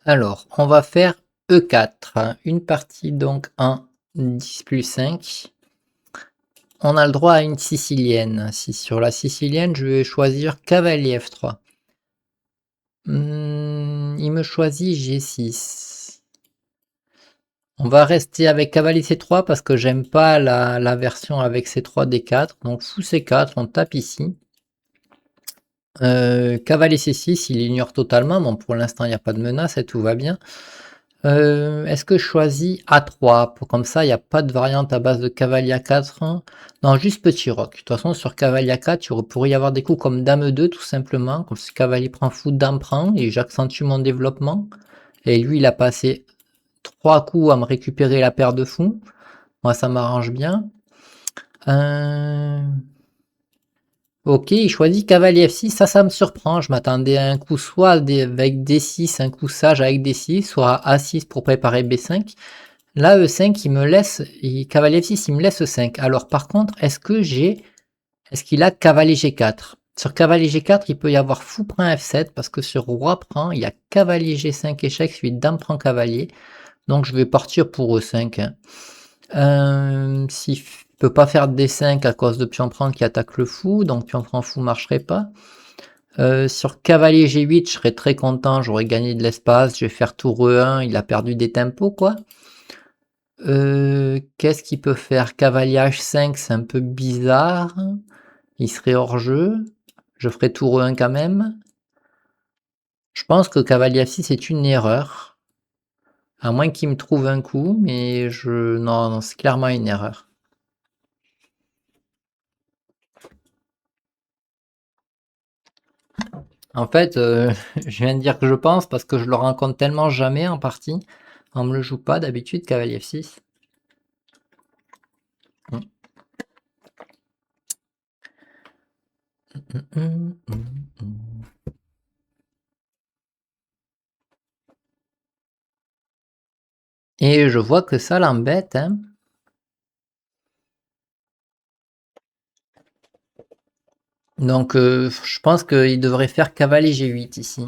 Alors, on va faire E4, hein, une partie donc en 10 plus 5. On a le droit à une sicilienne. Si sur la sicilienne, je vais choisir cavalier F3. Il me choisit G6. On va rester avec cavalier C3 parce que j'aime pas la version avec C3 D4. Donc fou C4, on tape ici. Cavalier C6, il ignore totalement. Bon, pour l'instant, il n'y a pas de menace et tout va bien. Est-ce que je choisis A3 pour comme ça, il n'y a pas de variante à base de cavalier A4? Non, juste petit roc. De toute façon, sur cavalier A4, il pourrait y avoir des coups comme dame 2 tout simplement. Comme si cavalier prend fou, dame prend, et j'accentue mon développement. Et lui, il a passé 3 coups à me récupérer la paire de fous. Moi, ça m'arrange bien. Ok, il choisit cavalier F6, ça me surprend. Je m'attendais à un coup soit avec D6, un coup sage avec D6, soit A6 pour préparer B5. Là, E5, il me laisse, cavalier F6, il me laisse E5. Alors par contre, est-ce qu'il a cavalier G4? Sur cavalier G4, il peut y avoir fou prend F7, parce que sur roi prend, il y a cavalier G5 échec, suite dame prend cavalier. Donc je vais partir pour E5. S'il peut pas faire D5 à cause de pion prend qui attaque le fou, donc pion prend fou marcherait pas. Sur cavalier G8, je serais très content, j'aurais gagné de l'espace, je vais faire tour E1, il a perdu des tempos quoi. Qu'est-ce qu'il peut faire? Cavalier H5, c'est un peu bizarre. Il serait hors jeu. Je ferai tour E1 quand même. Je pense que cavalier F6 est une erreur. À moins qu'il me trouve un coup, mais non, c'est clairement une erreur. En fait, je viens de dire que je pense parce que je le rencontre tellement jamais en partie. On me le joue pas d'habitude, cavalier F6. Et je vois que ça l'embête, hein. Donc je pense qu'il devrait faire cavalier G8 ici.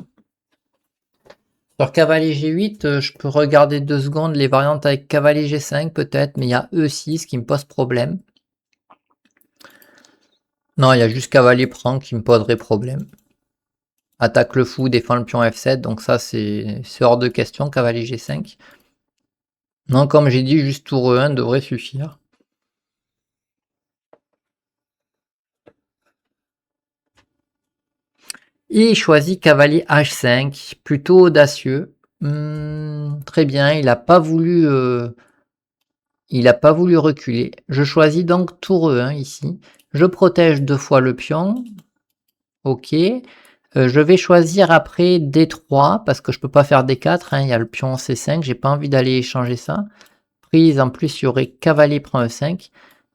Sur cavalier G8, je peux regarder 2 secondes les variantes avec cavalier G5 peut-être, mais il y a E6 qui me pose problème. Non, il y a juste cavalier prend qui me poserait problème. Attaque le fou, défend le pion F7, donc ça c'est hors de question, cavalier G5. Non, comme j'ai dit, juste tour E1 devrait suffire. Et il choisit cavalier H5, plutôt audacieux. Très bien, il n'a pas voulu reculer. Je choisis donc tour E1 ici. Je protège 2 fois le pion. Ok. Je vais choisir après D3 parce que je peux pas faire D4. Hein, il y a le pion C5. J'ai pas envie d'aller échanger ça. Prise, en plus, il y aurait cavalier prend E5.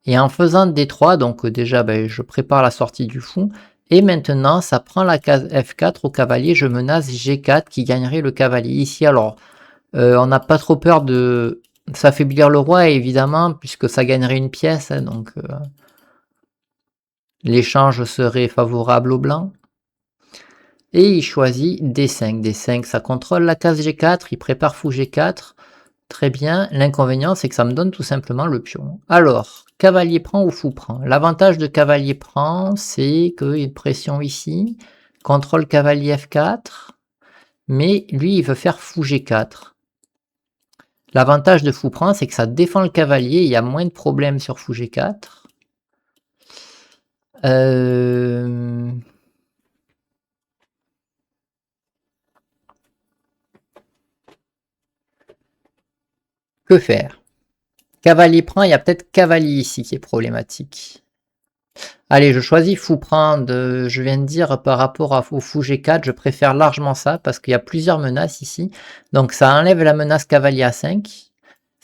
Et en faisant D3, donc déjà, je prépare la sortie du fou. Et maintenant, ça prend la case F4 au cavalier. Je menace G4 qui gagnerait le cavalier. Ici, alors, on n'a pas trop peur de s'affaiblir le roi, évidemment, puisque ça gagnerait une pièce. Hein, donc, l'échange serait favorable au blanc. Et il choisit D5. D5, ça contrôle la case G4. Il prépare fou G4. Très bien. L'inconvénient, c'est que ça me donne tout simplement le pion. Alors, cavalier prend ou fou prend? L'avantage de cavalier prend, c'est qu'il y a une pression ici. Contrôle cavalier F4. Mais lui, il veut faire fou G4. L'avantage de fou prend, c'est que ça défend le cavalier. Il y a moins de problèmes sur fou G4. Que faire? Cavalier prend, il y a peut-être cavalier ici qui est problématique. Allez, je choisis fou prendre. Je viens de dire par rapport au fou G4, je préfère largement ça parce qu'il y a plusieurs menaces ici. Donc ça enlève la menace cavalier A5.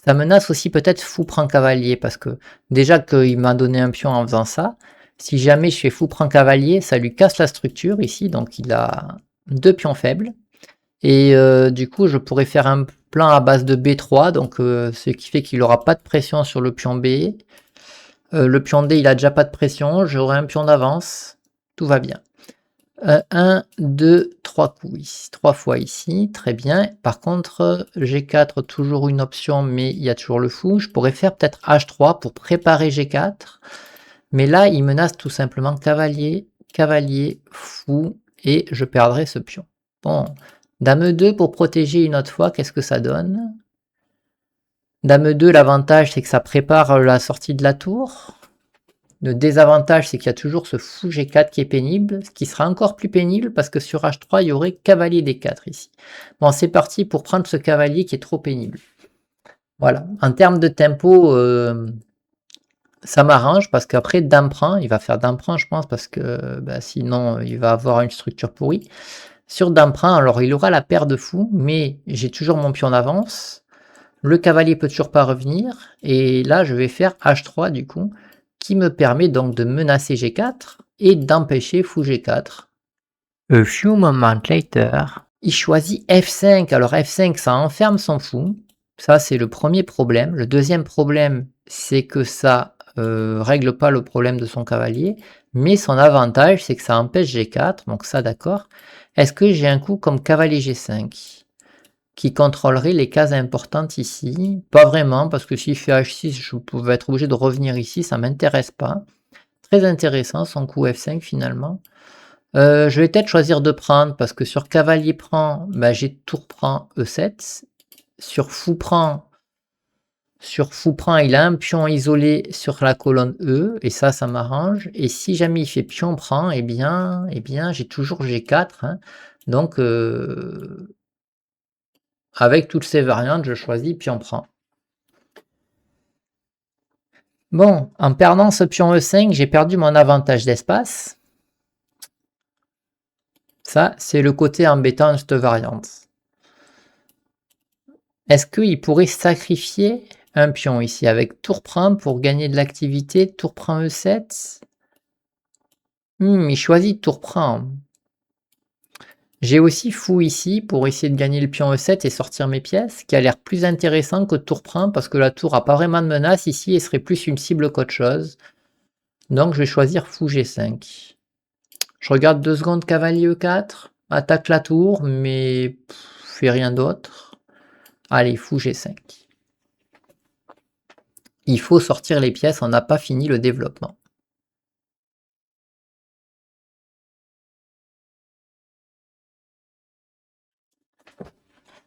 Ça menace aussi peut-être fou prend cavalier parce que déjà qu'il m'a donné un pion en faisant ça. Si jamais je fais fou prend cavalier, ça lui casse la structure ici. Donc il a 2 pions faibles. Et du coup, je pourrais faire un plan à base de B3. Donc ce qui fait qu'il n'aura pas de pression sur le pion B. Le pion D, il a déjà pas de pression. J'aurai un pion d'avance. Tout va bien. 1, 2, 3 coups ici, 3 fois ici, très bien. Par contre, G4, toujours une option, mais il y a toujours le fou. Je pourrais faire peut-être H3 pour préparer G4. Mais là, il menace tout simplement cavalier, cavalier, fou, et je perdrai ce pion. Bon, dame 2 pour protéger une autre fois, qu'est-ce que ça donne? Dame 2, l'avantage c'est que ça prépare la sortie de la tour. Le désavantage c'est qu'il y a toujours ce fou G4 qui est pénible, ce qui sera encore plus pénible parce que sur H3 il y aurait cavalier D4 ici. Bon, c'est parti pour prendre ce cavalier qui est trop pénible. Voilà, en termes de tempo, ça m'arrange parce qu'après dame prend, il va faire dame prend je pense parce que bah, sinon il va avoir une structure pourrie. Sur dame prend, alors il aura la paire de fou, mais j'ai toujours mon pion d'avance. Le cavalier peut toujours pas revenir, et là je vais faire H3 du coup, qui me permet donc de menacer G4 et d'empêcher fou G4. A few moments later, il choisit F5, alors F5 ça enferme son fou, ça c'est le premier problème. Le deuxième problème c'est que ça règle pas le problème de son cavalier, mais son avantage c'est que ça empêche G4, donc ça d'accord. Est-ce que j'ai un coup comme cavalier G5 qui contrôlerait les cases importantes ici? Pas vraiment, parce que s'il fait H6, je pouvais être obligé de revenir ici, ça m'intéresse pas. Très intéressant son coup F5 finalement. Je vais peut-être choisir de prendre, parce que sur cavalier prend, bah, j'ai tour prend E7. Sur fou prend, il a un pion isolé sur la colonne E, et ça m'arrange. Et si jamais il fait pion prend, eh bien j'ai toujours G4. Hein. Donc, avec toutes ces variantes, je choisis pion prend. Bon, en perdant ce pion E5, j'ai perdu mon avantage d'espace. Ça, c'est le côté embêtant de cette variante. Est-ce qu'il pourrait sacrifier un pion ici avec tour prend pour gagner de l'activité? Tour prend E7. Il choisit tour prend. J'ai aussi fou ici pour essayer de gagner le pion E7 et sortir mes pièces, qui a l'air plus intéressant que tour prend parce que la tour a pas vraiment de menace ici et serait plus une cible qu'autre chose. Donc je vais choisir fou G5. Je regarde 2 secondes cavalier E4, attaque la tour, mais fait rien d'autre. Allez, fou G5. Il faut sortir les pièces, on n'a pas fini le développement.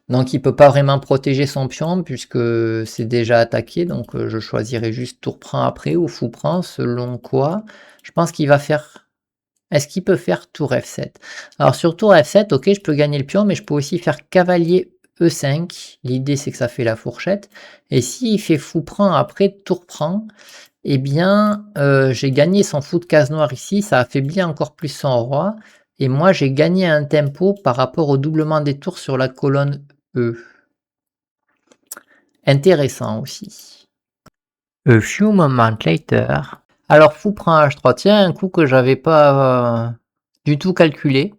Donc il peut pas vraiment protéger son pion puisque c'est déjà attaqué, donc je choisirai juste tour prend après ou fou prend, selon quoi. Je pense qu'il va faire... Est-ce qu'il peut faire tour F7? Alors sur tour F7, ok, je peux gagner le pion, mais je peux aussi faire cavalier E5. L'idée c'est que ça fait la fourchette. Et s'il fait fou prend après tour prend, eh bien j'ai gagné son fou de case noire ici, ça affaiblit encore plus son roi. Et moi j'ai gagné un tempo par rapport au doublement des tours sur la colonne E. Intéressant aussi. A few moments later. Alors fou prend H3, tiens, un coup que j'avais pas du tout calculé.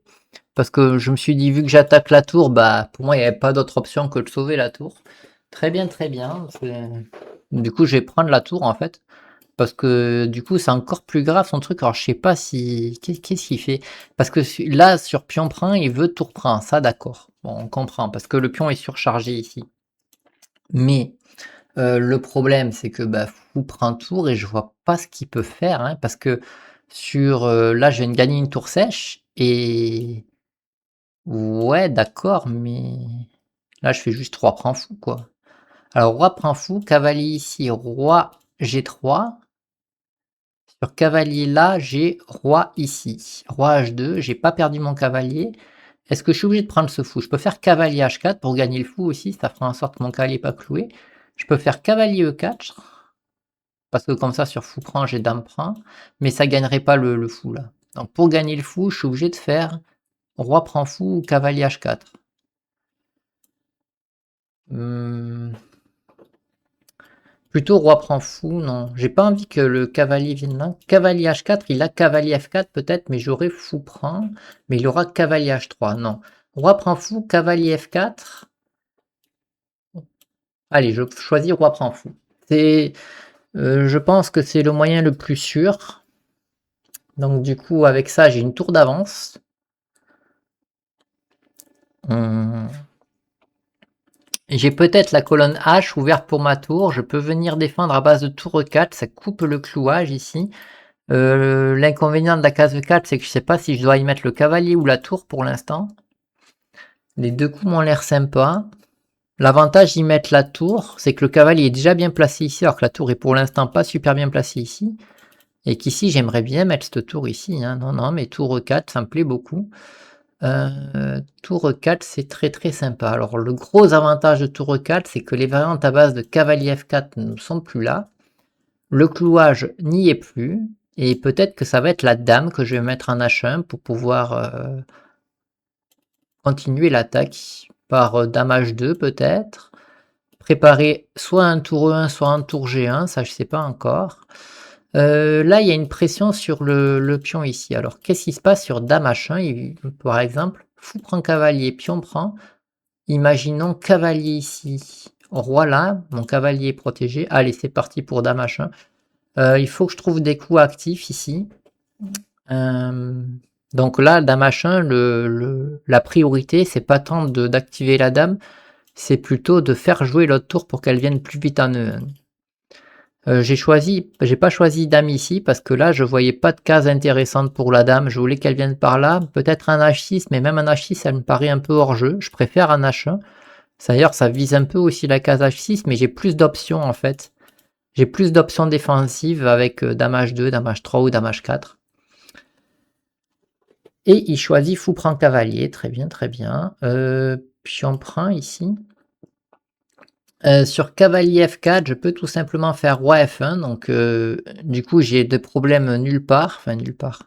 Parce que je me suis dit, vu que j'attaque la tour, bah pour moi il n'y avait pas d'autre option que de sauver la tour. Très bien, très bien. Du coup je vais prendre la tour en fait. Parce que du coup c'est encore plus grave son truc. Alors je sais pas si... Qu'est-ce qu'il fait? Parce que là sur pion prend, il veut tour prend. Ça d'accord. Bon, on comprend. Parce que le pion est surchargé ici. Mais le problème c'est que bah, fou prend tour et je vois pas ce qu'il peut faire. Hein, parce que sur... là je viens de gagner une tour sèche. Et... Ouais, d'accord, mais là, je fais juste roi prend fou, quoi. Alors, roi prend fou, cavalier ici, roi G3. Sur cavalier là, j'ai roi ici. Roi H2, j'ai pas perdu mon cavalier. Est-ce que je suis obligé de prendre ce fou? Je peux faire cavalier H4 pour gagner le fou aussi, ça fera en sorte que mon cavalier n'est pas cloué. Je peux faire cavalier E4, parce que comme ça, sur fou prend, j'ai dame prend, mais ça gagnerait pas le fou, là. Donc, pour gagner le fou, je suis obligé de faire roi prend fou ou cavalier H4. Plutôt roi prend fou, non. J'ai pas envie que le cavalier vienne là. Cavalier H4, il a cavalier F4 peut-être, mais j'aurais fou prend. Mais il aura cavalier H3, non. Roi prend fou, cavalier F4. Allez, je choisis roi prend fou. Je pense que c'est le moyen le plus sûr. Donc du coup, avec ça, j'ai une tour d'avance. Hum, J'ai peut-être la colonne H ouverte pour ma tour. Je peux venir défendre à base de tour 4. Ça coupe le clouage ici. L'inconvénient de la case 4, c'est que je sais pas si je dois y mettre le cavalier ou la tour pour l'instant. Les deux coups m'ont l'air sympas. L'avantage d'y mettre la tour, c'est que le cavalier est déjà bien placé ici, alors que la tour est pour l'instant pas super bien placée ici. Et qu'ici, j'aimerais bien mettre cette tour ici, hein. Non, non, mais tour 4, ça me plaît beaucoup. Tour 4, c'est très très sympa. Alors, le gros avantage de tour 4, c'est que les variantes à base de cavalier F4 ne sont plus là. Le clouage n'y est plus. Et peut-être que ça va être la dame que je vais mettre en H1 pour pouvoir continuer l'attaque par dame H2 peut-être. Préparer soit un tour E1, soit un tour G1, ça je sais pas encore. Là, il y a une pression sur le pion ici. Alors, qu'est-ce qui se passe sur dame H1 par exemple, fou prend cavalier, pion prend. Imaginons cavalier ici. Roi là, mon cavalier est protégé. Allez, c'est parti pour dame H1. Il faut que je trouve des coups actifs ici. Euh, donc là, dame H1, la priorité, c'est pas tant d'activer la dame, c'est plutôt de faire jouer l'autre tour pour qu'elle vienne plus vite en E1. J'ai pas choisi dame ici parce que là je voyais pas de case intéressante pour la dame. Je voulais qu'elle vienne par là, peut-être un H6, mais même un H6 elle me paraît un peu hors jeu. Je préfère un H1. D'ailleurs ça vise un peu aussi la case H6, mais j'ai plus d'options en fait. J'ai plus d'options défensives avec dame H2, dame H3 ou dame H4. Et il choisit fou prend cavalier, très bien, très bien. Pion prend ici. Sur cavalier F4, je peux tout simplement faire roi F1, donc du coup j'ai des problèmes nulle part, enfin nulle part.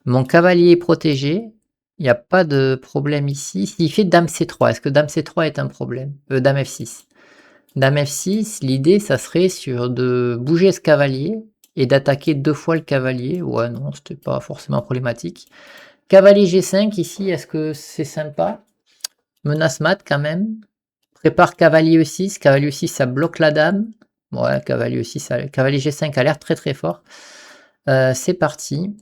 Mon cavalier est protégé, il n'y a pas de problème ici. S'il fait dame C3, est-ce que dame C3 est un problème? Dame F6. Dame F6, l'idée ça serait de bouger ce cavalier et d'attaquer 2 fois le cavalier. Ouais non, c'était pas forcément problématique. Cavalier G5 ici, est-ce que c'est sympa? Menace mat quand même. Prépare cavalier E6. Cavalier E6, ça bloque la dame. Ouais, cavalier E6, cavalier G5 a l'air très très fort. C'est parti.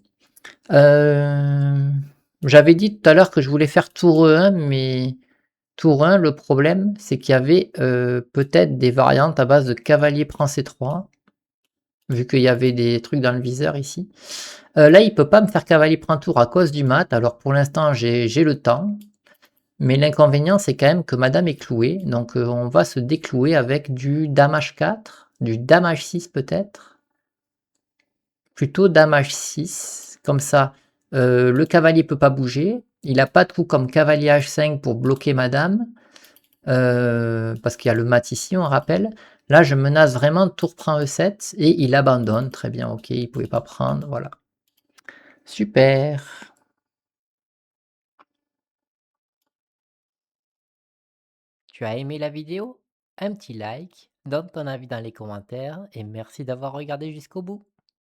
J'avais dit tout à l'heure que je voulais faire tour E1, mais tour 1, le problème, c'est qu'il y avait peut-être des variantes à base de cavalier prend C3, vu qu'il y avait des trucs dans le viseur ici. Là, il peut pas me faire cavalier prend tour à cause du mat. Alors pour l'instant, j'ai le temps. Mais l'inconvénient, c'est quand même que madame est clouée, donc on va se déclouer avec du dame H4, du dame H6 peut-être, plutôt dame H6, comme ça le cavalier peut pas bouger, il n'a pas de coup comme cavalier H5 pour bloquer madame, parce qu'il y a le mat ici, on rappelle. Là, je menace vraiment tour prend E7 et il abandonne, très bien, ok, il pouvait pas prendre, voilà. Super. Tu as aimé la vidéo? Un petit like, donne ton avis dans les commentaires et merci d'avoir regardé jusqu'au bout.